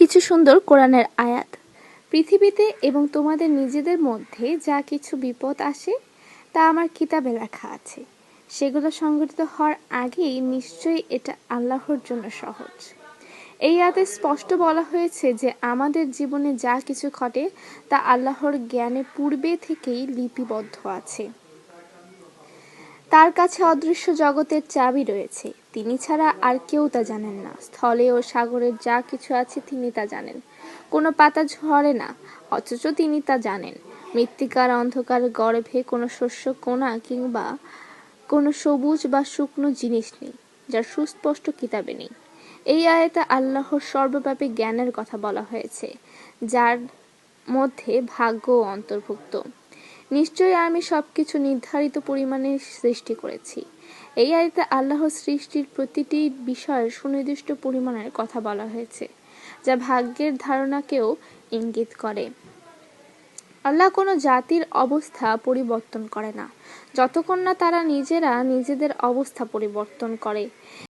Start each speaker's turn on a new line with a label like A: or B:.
A: কিছু সুন্দর কোরআনের আয়াত। পৃথিবীতে এবং তোমাদের নিজেদের মধ্যে যা কিছু বিপদ আসে তা আমার কিতাবে লেখা আছে। সেগুলো সংঘটিত হওয়ার আগেই নিশ্চয়ই এটা আল্লাহর জন্য সহজ। এই আয়াতে স্পষ্ট বলা হয়েছে যে আমাদের জীবনে যা কিছু ঘটে তা আল্লাহর জ্ঞানে পূর্বে থেকেই লিপিবদ্ধ আছে। তার কাছে অদৃশ্য জগতের চাবি রয়েছে, তিনি ছাড়া আর কেউ তা জানেন না। স্থলে ও সাগরের যা কিছু আছে তিনি তা জানেন। কোনো পাতা ঝরে না, অথচ তিনি তা জানেন। মৃত্তিকার অন্ধকার গর্ভে কোনো শস্য কোনা কিংবা কোনো সবুজ বা শুকনো জিনিস নেই, যার সুস্পষ্ট কিতাবে নেই। এই আয়াতে আল্লাহর সর্বব্যাপী জ্ঞানের কথা বলা হয়েছে, যার মধ্যে ভাগ্যও অন্তর্ভুক্ত। নিশ্চয়ই আমি সবকিছু নির্ধারিত পরিমাণে সৃষ্টি করেছি। এই আয়াতে আল্লাহর সৃষ্টির প্রতিটি বিষয়ের সুনির্দিষ্ট পরিমাণের কথা বলা হয়েছে, যা ভাগ্যের ধারণাকেও ইঙ্গিত করে। আল্লাহ কোনো জাতির অবস্থা পরিবর্তন করে না, যতক্ষণ না তারা নিজেরা নিজেদের অবস্থা পরিবর্তন করে।